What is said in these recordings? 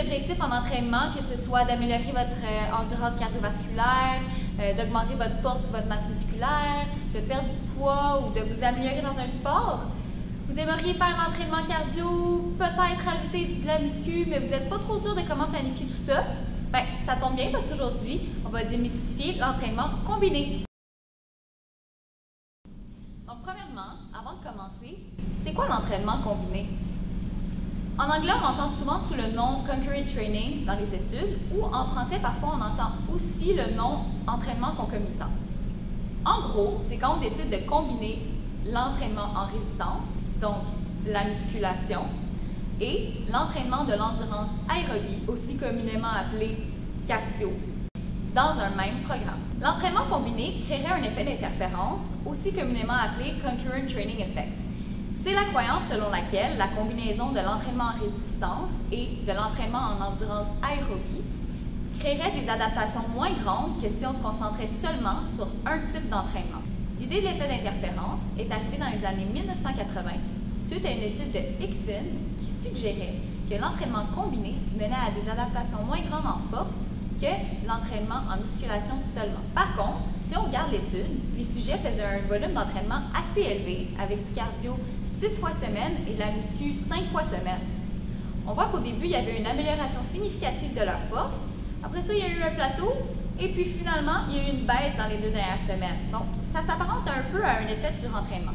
objectifs en entraînement, que ce soit d'améliorer votre endurance cardiovasculaire, d'augmenter votre force ou votre masse musculaire, de perdre du poids ou de vous améliorer dans un sport. Vous aimeriez faire l'entraînement cardio, peut-être ajouter de la muscu, mais vous n'êtes pas trop sûr de comment planifier tout ça. Bien, ça tombe bien parce qu'aujourd'hui, on va démystifier l'entraînement combiné. Donc, premièrement, avant de commencer, c'est quoi l'entraînement combiné? En anglais, on entend souvent sous le nom concurrent training dans les études, ou en français, parfois, on entend aussi le nom entraînement concomitant. En gros, c'est quand on décide de combiner l'entraînement en résistance, donc la musculation, et l'entraînement de l'endurance aérobie, aussi communément appelé cardio, dans un même programme. L'entraînement combiné créerait un effet d'interférence, aussi communément appelé concurrent training effect. C'est la croyance selon laquelle la combinaison de l'entraînement en résistance et de l'entraînement en endurance aérobie créerait des adaptations moins grandes que si on se concentrait seulement sur un type d'entraînement. L'idée de l'effet d'interférence est arrivée dans les années 1980 suite à une étude de Hickson qui suggérait que l'entraînement combiné menait à des adaptations moins grandes en force que l'entraînement en musculation seulement. Par contre, si on regarde l'étude, les sujets faisaient un volume d'entraînement assez élevé avec du cardio 6 fois semaine et de la muscu 5 fois semaine. On voit qu'au début, il y avait une amélioration significative de leur force. Après ça, il y a eu un plateau. Et puis finalement, il y a eu une baisse dans les 2 dernières semaines. Donc, ça s'apparente un peu à un effet de surentraînement.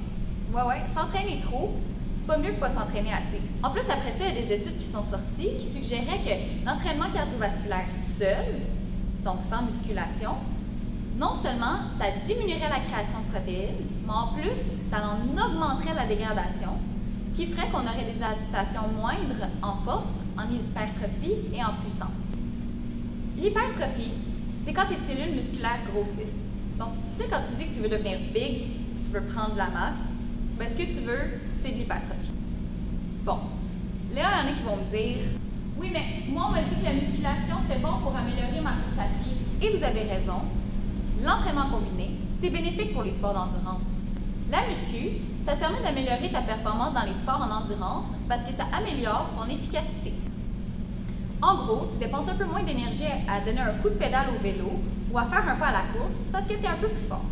Ouais, s'entraîner trop, c'est pas mieux que pas s'entraîner assez. En plus, après ça, il y a des études qui sont sorties qui suggéraient que l'entraînement cardiovasculaire seul, donc sans musculation, non seulement ça diminuerait la création de protéines, mais en plus, ça en augmenterait la dégradation, ce qui ferait qu'on aurait des adaptations moindres en force, en hypertrophie et en puissance. L'hypertrophie, c'est quand tes cellules musculaires grossissent. Donc, tu sais, quand tu dis que tu veux devenir big, tu veux prendre de la masse, bien, ce que tu veux, c'est de l'hypertrophie. Bon, là, il y en a qui vont me dire « Oui, mais moi, on m'a dit que la musculation, c'était bon pour améliorer ma course à pied. » Et vous avez raison. L'entraînement combiné, c'est bénéfique pour les sports d'endurance. La muscu, ça te permet d'améliorer ta performance dans les sports en endurance parce que ça améliore ton efficacité. En gros, tu dépenses un peu moins d'énergie à donner un coup de pédale au vélo ou à faire un pas à la course parce que tu es un peu plus fort.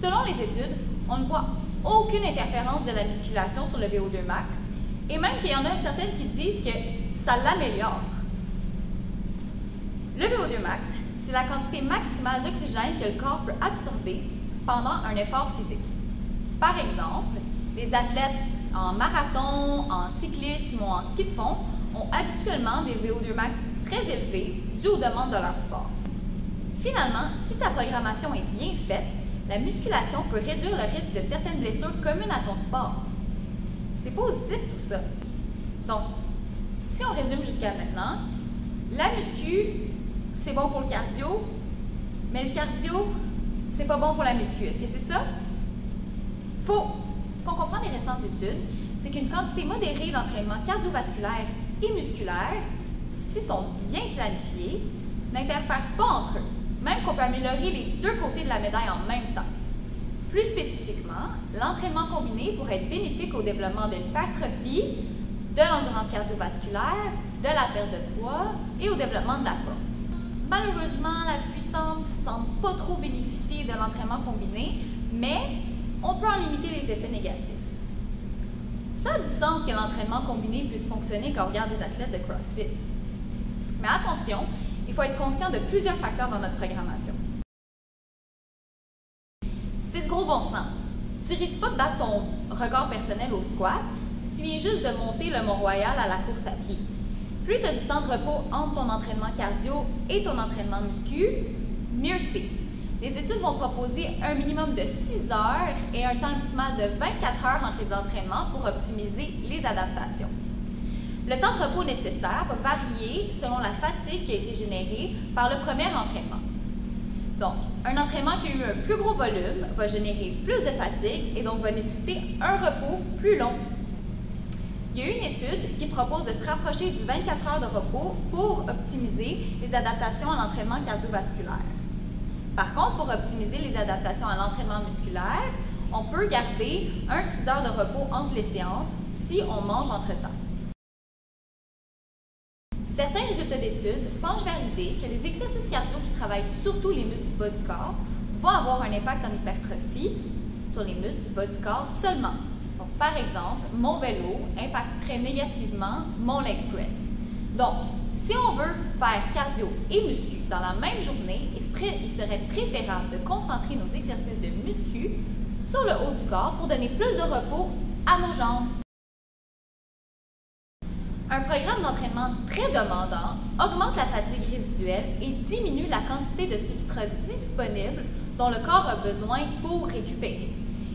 Selon les études, on ne voit aucune interférence de la musculation sur le VO2 max et même qu'il y en a certaines qui disent que ça l'améliore. Le VO2 max, c'est la quantité maximale d'oxygène que le corps peut absorber pendant un effort physique. Par exemple, les athlètes en marathon, en cyclisme ou en ski de fond ont habituellement des VO2 max très élevés dû aux demandes de leur sport. Finalement, si ta programmation est bien faite, la musculation peut réduire le risque de certaines blessures communes à ton sport. C'est positif tout ça. Donc, si on résume jusqu'à maintenant, la muscu, c'est bon pour le cardio, mais le cardio, c'est pas bon pour la muscu. Est-ce que c'est ça? Faux! Ce qu'on comprend des récentes études, c'est qu'une quantité modérée d'entraînement cardiovasculaire et musculaire, s'ils sont bien planifiés, n'interfèrent pas entre eux, même qu'on peut améliorer les deux côtés de la médaille en même temps. Plus spécifiquement, l'entraînement combiné pourrait être bénéfique au développement de l'hypertrophie, de l'endurance cardiovasculaire, de la perte de poids et au développement de la force. Malheureusement, la puissance ne semble pas trop bénéficier de l'entraînement combiné, mais on peut en limiter les effets négatifs. Ça a du sens que l'entraînement combiné puisse fonctionner quand on regarde des athlètes de CrossFit. Mais attention, il faut être conscient de plusieurs facteurs dans notre programmation. C'est du gros bon sens. Tu ne risques pas de battre ton record personnel au squat si tu viens juste de monter le Mont-Royal à la course à pied. Plus tu as du temps de repos entre ton entraînement cardio et ton entraînement muscu, mieux c'est. Les études vont proposer un minimum de 6 heures et un temps optimal de 24 heures entre les entraînements pour optimiser les adaptations. Le temps de repos nécessaire va varier selon la fatigue qui a été générée par le premier entraînement. Donc, un entraînement qui a eu un plus gros volume va générer plus de fatigue et donc va nécessiter un repos plus long. Il y a eu une étude qui propose de se rapprocher du 24 heures de repos pour optimiser les adaptations à l'entraînement cardiovasculaire. Par contre, pour optimiser les adaptations à l'entraînement musculaire, on peut garder un 6 heures de repos entre les séances si on mange entre-temps. Certains résultats d'études penchent vers l'idée que les exercices cardio qui travaillent surtout les muscles du bas du corps vont avoir un impact en hypertrophie sur les muscles du bas du corps seulement. Donc, par exemple, mon vélo impacterait négativement mon leg press. Donc, si on veut faire cardio et muscu dans la même journée, il serait préférable de concentrer nos exercices de muscu sur le haut du corps pour donner plus de repos à nos jambes. Un programme d'entraînement très demandant augmente la fatigue résiduelle et diminue la quantité de substrat disponible dont le corps a besoin pour récupérer.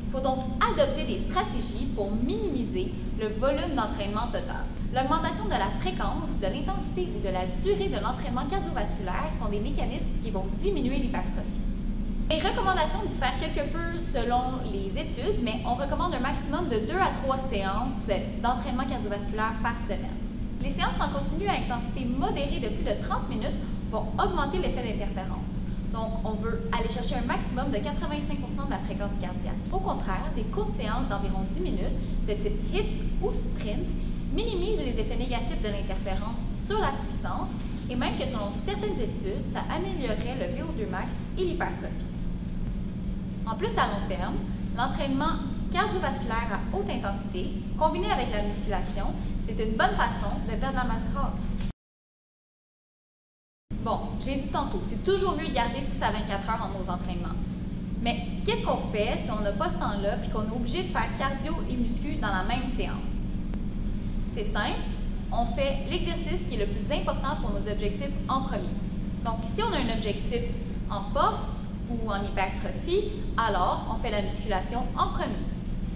Il faut donc adopter des stratégies pour minimiser le volume d'entraînement total. L'augmentation de la fréquence, de l'intensité ou de la durée de l'entraînement cardiovasculaire sont des mécanismes qui vont diminuer l'hypertrophie. Les recommandations diffèrent quelque peu selon les études, mais on recommande un maximum de 2 à 3 séances d'entraînement cardiovasculaire par semaine. Les séances en continu à intensité modérée de plus de 30 minutes vont augmenter l'effet d'interférence. Donc, on veut aller chercher un maximum de 85% de la fréquence cardiaque. Au contraire, des courtes séances d'environ 10 minutes, de type HIIT ou sprint, minimisent les effets négatifs de l'interférence sur la puissance et même que selon certaines études, ça améliorerait le VO2 max et l'hypertrophie. En plus, à long terme, l'entraînement cardiovasculaire à haute intensité, combiné avec la musculation, c'est une bonne façon de perdre la masse grasse. Bon, je l'ai dit tantôt, c'est toujours mieux de garder 6 à 24 heures dans nos entraînements. Mais qu'est-ce qu'on fait si on n'a pas ce temps-là et qu'on est obligé de faire cardio et muscu dans la même séance? C'est simple, on fait l'exercice qui est le plus important pour nos objectifs en premier. Donc, si on a un objectif en force ou en hypertrophie, alors on fait la musculation en premier.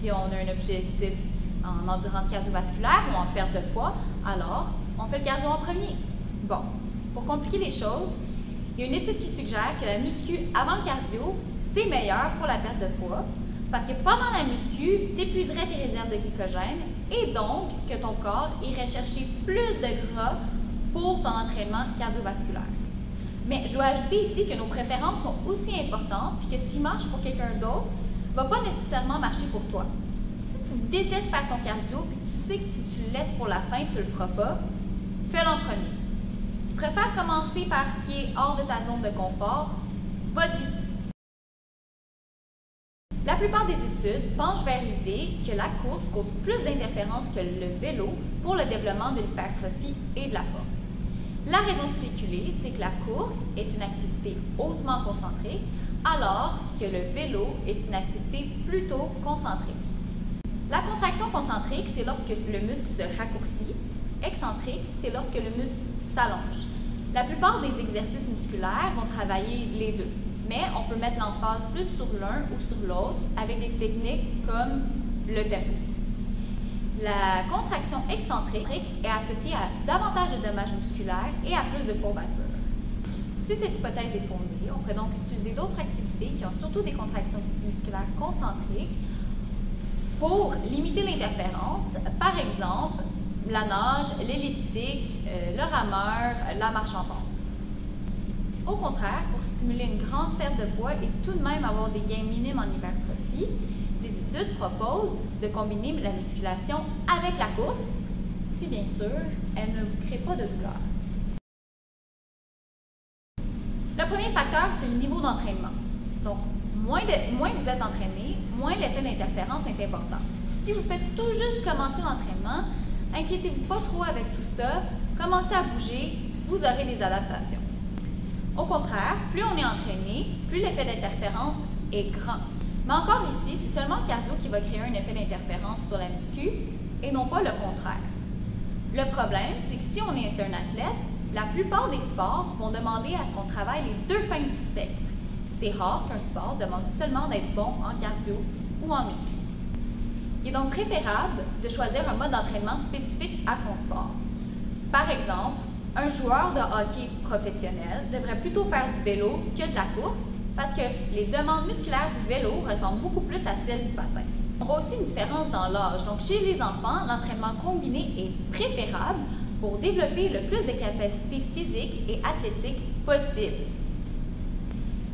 Si on a un objectif en endurance cardiovasculaire ou en perte de poids, alors on fait le cardio en premier. Bon, pour compliquer les choses, il y a une étude qui suggère que la muscu avant le cardio, c'est meilleur pour la perte de poids parce que pendant la muscu, tu épuiserais tes réserves de glycogène et donc que ton corps irait chercher plus de gras pour ton entraînement cardiovasculaire. Mais je dois ajouter ici que nos préférences sont aussi importantes et que ce qui marche pour quelqu'un d'autre ne va pas nécessairement marcher pour toi. Si tu détestes faire ton cardio et que tu sais que si tu le laisses pour la fin, tu ne le feras pas, fais-le en premier. Si tu préfères commencer par ce qui est hors de ta zone de confort, vas-y. La plupart des études penchent vers l'idée que la course cause plus d'interférences que le vélo pour le développement de l'hypertrophie et de la force. La raison spéculée, c'est que la course est une activité hautement concentrée, alors que le vélo est une activité plutôt concentrique. La contraction concentrique, c'est lorsque le muscle se raccourcit. Excentrique, c'est lorsque le muscle s'allonge. La plupart des exercices musculaires vont travailler les deux, mais on peut mettre l'emphase plus sur l'un ou sur l'autre avec des techniques comme le tempo. La contraction excentrique est associée à davantage de dommages musculaires et à plus de courbatures. Si cette hypothèse est fondée, on pourrait donc utiliser d'autres activités qui ont surtout des contractions musculaires concentriques pour limiter l'interférence, par exemple la nage, l'elliptique, le rameur, la marche en pente. Au contraire, pour stimuler une grande perte de poids et tout de même avoir des gains minimes en hypertrophie, les études proposent de combiner la musculation avec la course, si bien sûr, elle ne vous crée pas de douleur. Le premier facteur, c'est le niveau d'entraînement. Donc, moins vous êtes entraîné, moins l'effet d'interférence est important. Si vous faites tout juste commencer l'entraînement, inquiétez-vous pas trop avec tout ça, commencez à bouger, vous aurez des adaptations. Au contraire, plus on est entraîné, plus l'effet d'interférence est grand. Mais encore ici, c'est seulement le cardio qui va créer un effet d'interférence sur la muscu et non pas le contraire. Le problème, c'est que si on est un athlète, la plupart des sports vont demander à ce qu'on travaille les deux fins du spectre. C'est rare qu'un sport demande seulement d'être bon en cardio ou en muscu. Il est donc préférable de choisir un mode d'entraînement spécifique à son sport. Par exemple, un joueur de hockey professionnel devrait plutôt faire du vélo que de la course parce que les demandes musculaires du vélo ressemblent beaucoup plus à celles du patin. On voit aussi une différence dans l'âge. Donc, chez les enfants, l'entraînement combiné est préférable pour développer le plus de capacités physiques et athlétiques possible.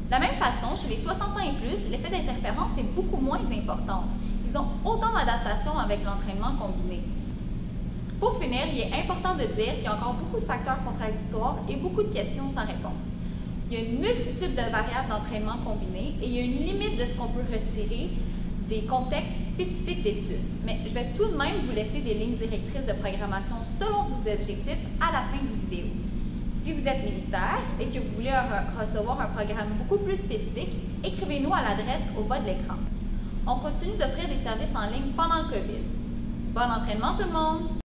De la même façon, chez les 60 ans et plus, l'effet d'interférence est beaucoup moins important. Ils ont autant d'adaptation avec l'entraînement combiné. Pour finir, il est important de dire qu'il y a encore beaucoup de facteurs contradictoires et beaucoup de questions sans réponse. Il y a une multitude de variables d'entraînement combinées et il y a une limite de ce qu'on peut retirer des contextes spécifiques d'études. Mais je vais tout de même vous laisser des lignes directrices de programmation selon vos objectifs à la fin du vidéo. Si vous êtes militaire et que vous voulez recevoir un programme beaucoup plus spécifique, écrivez-nous à l'adresse au bas de l'écran. On continue d'offrir des services en ligne pendant le COVID. Bon entraînement tout le monde!